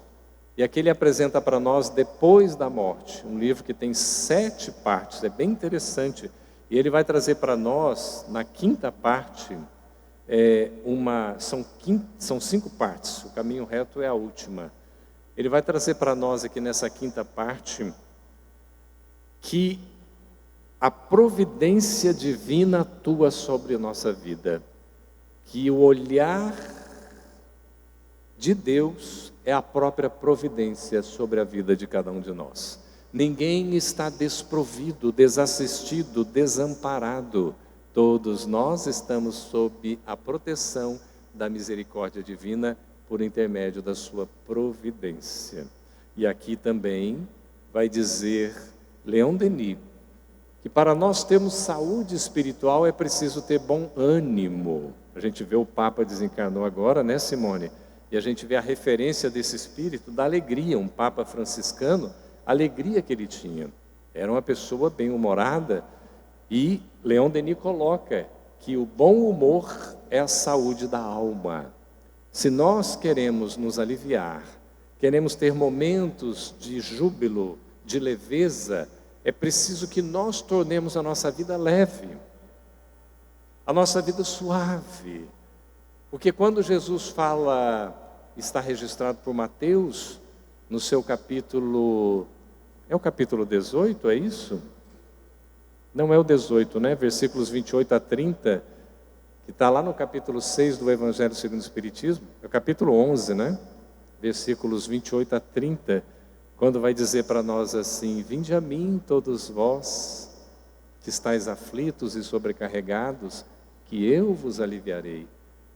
E aqui ele apresenta para nós Depois da Morte, um livro que tem 7 partes, é bem interessante. E ele vai trazer para nós, na 5ª parte, são 5 partes, o caminho reto é a última. Ele vai trazer para nós aqui nessa 5ª parte que a providência divina atua sobre a nossa vida, que o olhar de Deus é a própria providência sobre a vida de cada um de nós. Ninguém está desprovido, desassistido, desamparado. Todos nós estamos sob a proteção da misericórdia divina por intermédio da sua providência. E aqui também vai dizer Leon Denis que para nós termos saúde espiritual é preciso ter bom ânimo. A gente vê o Papa desencarnou agora, né, Simone? E a gente vê a referência desse espírito da alegria, um Papa franciscano, a alegria que ele tinha. Era uma pessoa bem-humorada e Leon Denis coloca que o bom humor é a saúde da alma. Se nós queremos nos aliviar, queremos ter momentos de júbilo, de leveza, é preciso que nós tornemos a nossa vida leve, a nossa vida suave. Porque quando Jesus fala, está registrado por Mateus, no seu capítulo, é o capítulo 18, é isso? Não é o 18, né? Versículos 28 a 30, que está lá no capítulo 6 do Evangelho segundo o Espiritismo, é o capítulo 11, né? Versículos 28 a 30, quando vai dizer para nós assim: vinde a mim todos vós, que estáis aflitos e sobrecarregados, que eu vos aliviarei.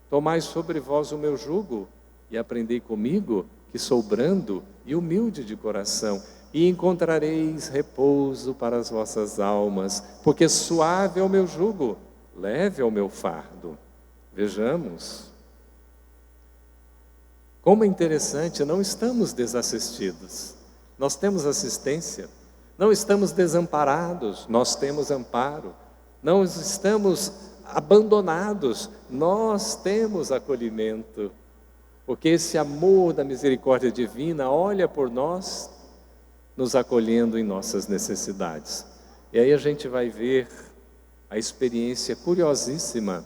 Tomai sobre vós o meu jugo e aprendei comigo, que sou brando e humilde de coração, e encontrareis repouso para as vossas almas, porque suave é o meu jugo, leve é o meu fardo. Vejamos como é interessante, não estamos desassistidos, nós temos assistência, não estamos desamparados, nós temos amparo, não estamos abandonados, nós temos acolhimento, porque esse amor da misericórdia divina olha por nós, nos acolhendo em nossas necessidades. E aí a gente vai ver a experiência curiosíssima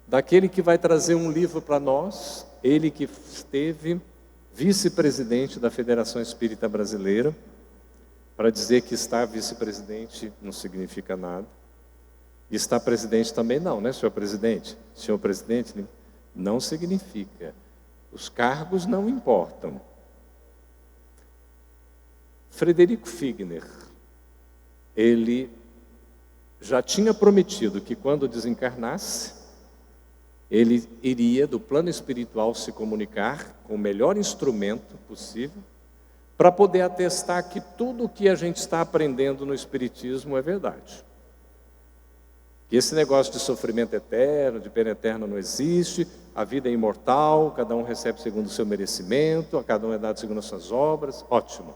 daquele que vai trazer um livro para nós, ele que esteve vice-presidente da Federação Espírita Brasileira. Para dizer que estar vice-presidente não significa nada. E estar presidente também não, né, senhor presidente? Senhor presidente, não significa. Os cargos não importam. Frederico Figner, ele já tinha prometido que quando desencarnasse, ele iria do plano espiritual se comunicar com o melhor instrumento possível para poder atestar que tudo o que a gente está aprendendo no Espiritismo é verdade. Que esse negócio de sofrimento eterno, de pena eterna não existe, a vida é imortal, cada um recebe segundo o seu merecimento, a cada um é dado segundo as suas obras, ótimo.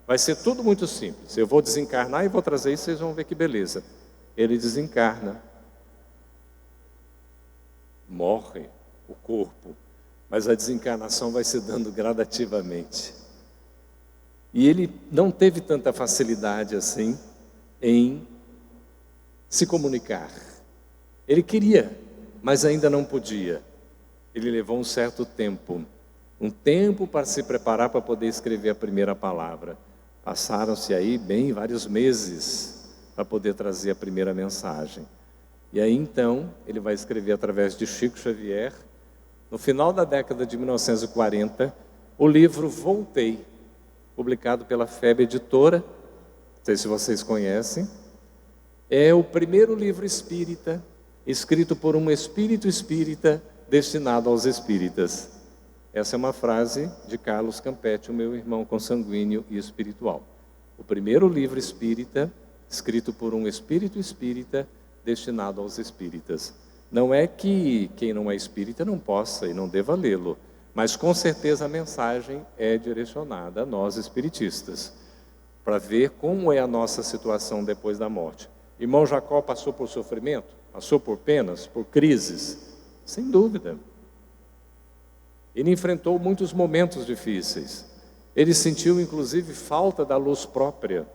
Vai ser tudo muito simples, eu vou desencarnar e vou trazer isso, vocês vão ver que beleza. Ele desencarna, morre o corpo, mas a desencarnação vai se dando gradativamente. E ele não teve tanta facilidade assim em se comunicar. Ele queria, mas ainda não podia. Ele levou um certo tempo, para se preparar para poder escrever a primeira palavra. Passaram-se aí bem vários meses para poder trazer a primeira mensagem. E aí então, ele vai escrever através de Chico Xavier, no final da década de 1940, o livro Voltei, publicado pela FEB Editora, não sei se vocês conhecem. É o primeiro livro espírita, escrito por um espírito espírita, destinado aos espíritas. Essa é uma frase de Carlos Campetti, o meu irmão consanguíneo e espiritual. O primeiro livro espírita, escrito por um espírito espírita, destinado aos espíritas. Não é que quem não é espírita não possa e não deva lê-lo, mas com certeza a mensagem é direcionada a nós espiritistas, para ver como é a nossa situação depois da morte. Irmão Jacó passou por sofrimento, passou por penas, por crises, sem dúvida. Ele enfrentou muitos momentos difíceis. Ele sentiu, inclusive, falta da luz própria.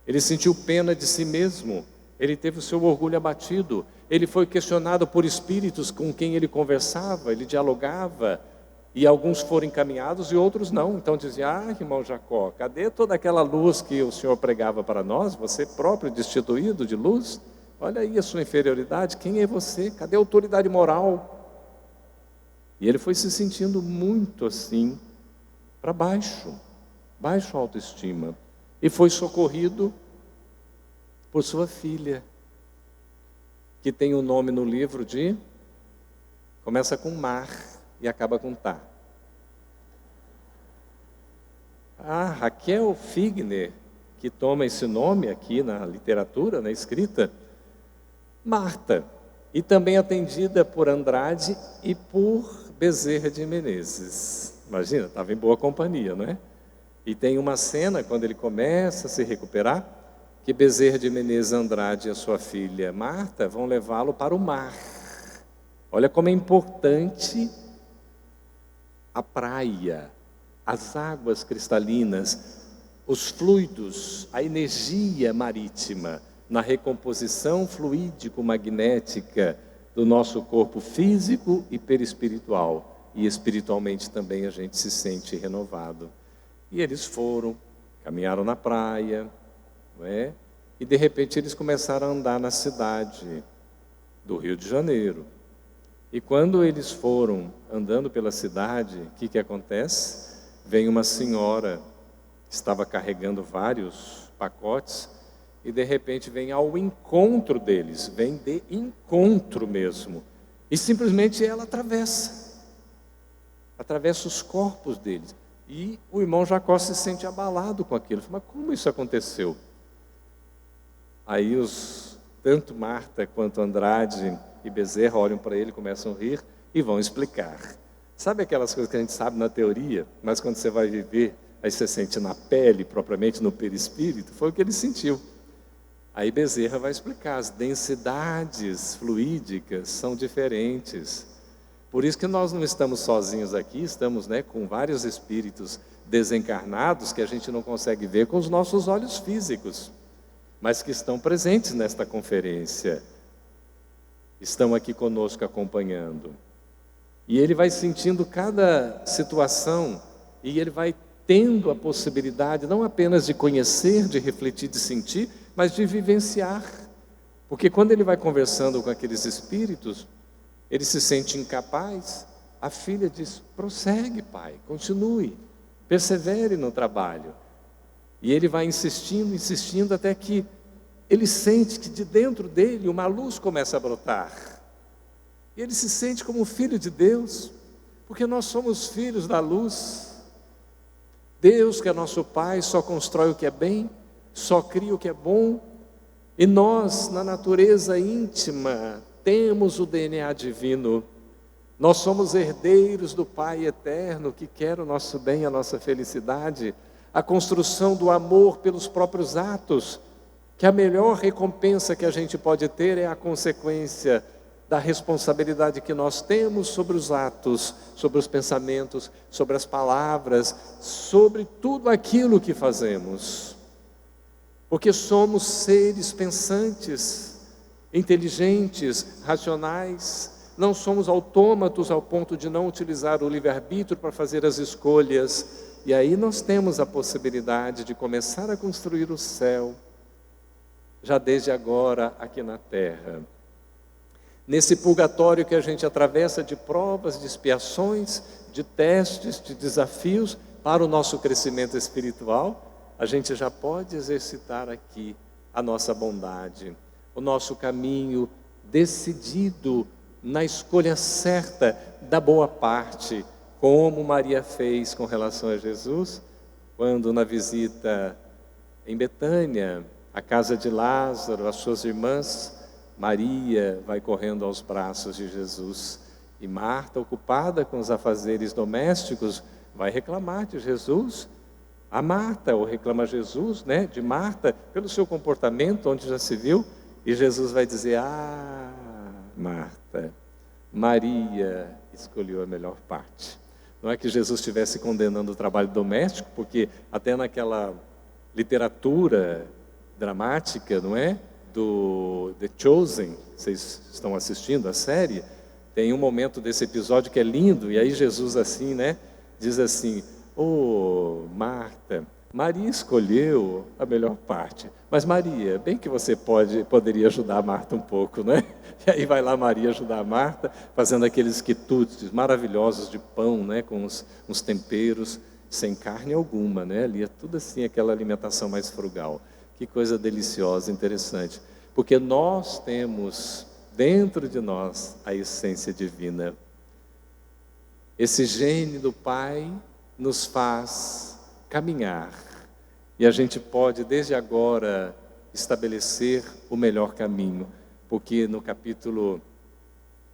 Ele sentiu pena de si mesmo. Ele teve o seu orgulho abatido. Ele foi questionado por espíritos com quem ele conversava, ele dialogava. E alguns foram encaminhados e outros não. Então dizia, irmão Jacó, cadê toda aquela luz que o senhor pregava para nós? Você próprio destituído de luz? Olha aí a sua inferioridade, quem é você? Cadê a autoridade moral? E ele foi se sentindo muito assim, para baixo, baixa autoestima. E foi socorrido por sua filha, que tem o nome no livro de... começa com Mar e acaba com Tá. A Raquel Figner, que toma esse nome aqui na literatura, na escrita, Marta, e também atendida por Andrade e por Bezerra de Menezes. Imagina, estava em boa companhia, não é? E tem uma cena, quando ele começa a se recuperar, que Bezerra de Menezes, Andrade e a sua filha Marta vão levá-lo para o mar. Olha como é importante a praia, as águas cristalinas, os fluidos, a energia marítima na recomposição fluídico-magnética do nosso corpo físico e perispiritual. E espiritualmente também a gente se sente renovado. E eles foram, caminharam na praia, não é? E de repente eles começaram a andar na cidade do Rio de Janeiro. E quando eles foram andando pela cidade, o que acontece? Vem uma senhora que estava carregando vários pacotes e de repente vem ao encontro deles, vem de encontro mesmo. E simplesmente ela atravessa os corpos deles. E o irmão Jacó se sente abalado com aquilo. Mas como isso aconteceu? Aí tanto Marta quanto Andrade e Bezerra olham para ele, começam a rir e vão explicar. Sabe aquelas coisas que a gente sabe na teoria, mas quando você vai viver, aí você sente na pele, propriamente no perispírito? Foi o que ele sentiu. Aí Bezerra vai explicar, as densidades fluídicas são diferentes. Por isso que nós não estamos sozinhos aqui, estamos com vários espíritos desencarnados que a gente não consegue ver com os nossos olhos físicos, mas que estão presentes nesta conferência. Estão aqui conosco acompanhando. E ele vai sentindo cada situação e ele vai tendo a possibilidade não apenas de conhecer, de refletir, de sentir, mas de vivenciar. Porque quando ele vai conversando com aqueles espíritos, ele se sente incapaz. A filha diz, prossegue, pai, continue, persevere no trabalho. E ele vai insistindo, insistindo, até que ele sente que de dentro dele uma luz começa a brotar. E ele se sente como filho de Deus, porque nós somos filhos da luz. Deus, que é nosso Pai, só constrói o que é bem, só cria o que é bom. E nós, na natureza íntima, temos o DNA divino. Nós somos herdeiros do Pai eterno, que quer o nosso bem, a nossa felicidade. A construção do amor pelos próprios atos, que a melhor recompensa que a gente pode ter é a consequência da responsabilidade que nós temos sobre os atos, sobre os pensamentos, sobre as palavras, sobre tudo aquilo que fazemos. Porque somos seres pensantes, inteligentes, racionais, não somos autômatos ao ponto de não utilizar o livre-arbítrio para fazer as escolhas. E aí nós temos a possibilidade de começar a construir o céu, já desde agora aqui na terra. Nesse purgatório que a gente atravessa de provas, de expiações, de testes, de desafios para o nosso crescimento espiritual, a gente já pode exercitar aqui a nossa bondade, o nosso caminho decidido na escolha certa da boa parte, como Maria fez com relação a Jesus, quando na visita em Betânia, a casa de Lázaro, as suas irmãs, Maria vai correndo aos braços de Jesus. E Marta, ocupada com os afazeres domésticos, vai reclamar de Jesus. A Marta, ou reclama Jesus, né, de Marta, pelo seu comportamento, onde já se viu. E Jesus vai dizer, Marta, Maria escolheu a melhor parte. Não é que Jesus estivesse condenando o trabalho doméstico, porque até naquela literatura dramática, não é? Do The Chosen, vocês estão assistindo a série, tem um momento desse episódio que é lindo, e aí Jesus assim, né, diz assim, Marta, Maria escolheu a melhor parte, mas Maria, bem que você poderia ajudar a Marta um pouco, né? E aí vai lá Maria ajudar a Marta, fazendo aqueles quitutes maravilhosos de pão, né, com uns temperos, sem carne alguma, né? Ali é tudo assim, aquela alimentação mais frugal. Que coisa deliciosa, interessante. Porque nós temos dentro de nós a essência divina. Esse gene do Pai nos faz caminhar. E a gente pode, desde agora, estabelecer o melhor caminho. Porque no capítulo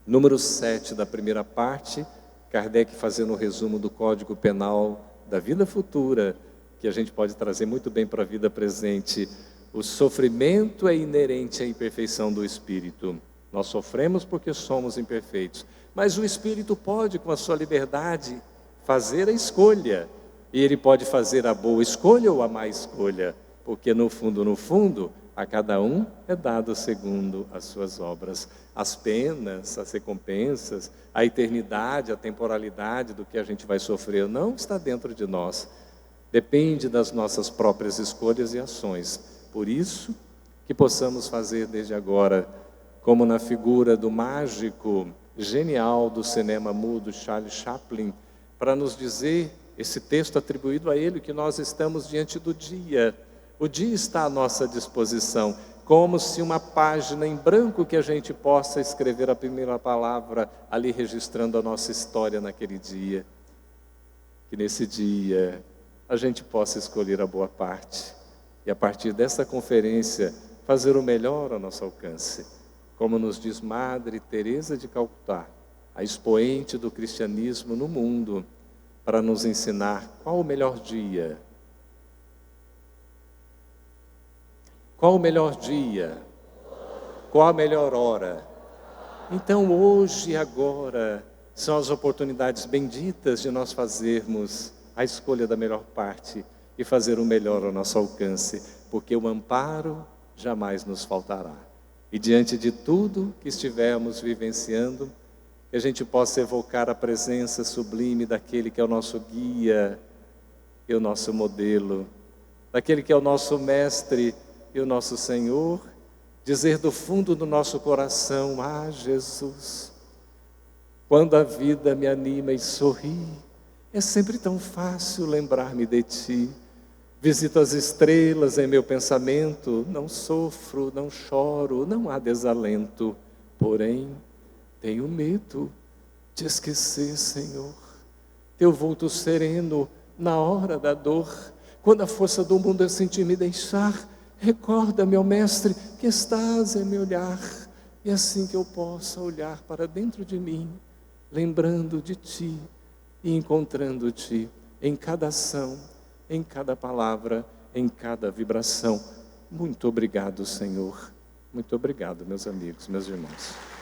número 7 da primeira parte, Kardec fazendo o resumo do Código Penal da vida futura, que a gente pode trazer muito bem para a vida presente. O sofrimento é inerente à imperfeição do espírito. Nós sofremos porque somos imperfeitos. Mas o espírito pode, com a sua liberdade, fazer a escolha. E ele pode fazer a boa escolha ou a má escolha. Porque no fundo, a cada um é dado segundo as suas obras. As penas, as recompensas, a eternidade, a temporalidade do que a gente vai sofrer não está dentro de nós. Depende das nossas próprias escolhas e ações. Por isso que possamos fazer desde agora, como na figura do mágico genial do cinema mudo, Charles Chaplin, para nos dizer, esse texto atribuído a ele, que nós estamos diante do dia. O dia está à nossa disposição, como se uma página em branco que a gente possa escrever a primeira palavra ali registrando a nossa história naquele dia. Que nesse dia a gente possa escolher a boa parte e a partir dessa conferência fazer o melhor ao nosso alcance, como nos diz Madre Teresa de Calcutá, a expoente do cristianismo no mundo, para nos ensinar qual o melhor dia. Qual o melhor dia? Qual a melhor hora? Então hoje e agora são as oportunidades benditas de nós fazermos a escolha da melhor parte e fazer o melhor ao nosso alcance, porque o amparo jamais nos faltará. E diante de tudo que estivermos vivenciando, que a gente possa evocar a presença sublime daquele que é o nosso guia e o nosso modelo, daquele que é o nosso mestre e o nosso Senhor, dizer do fundo do nosso coração, Jesus, quando a vida me anima e sorri, é sempre tão fácil lembrar-me de Ti. Visito as estrelas em meu pensamento, não sofro, não choro, não há desalento. Porém, tenho medo de esquecer, Senhor, Teu vulto sereno na hora da dor. Quando a força do mundo eu sentir me deixar, Recorda-me, ó Mestre, que estás em meu olhar, e assim que eu possa olhar para dentro de mim, lembrando de Ti e encontrando-Ti em cada ação, em cada palavra, em cada vibração. Muito obrigado, Senhor. Muito obrigado, meus amigos, meus irmãos.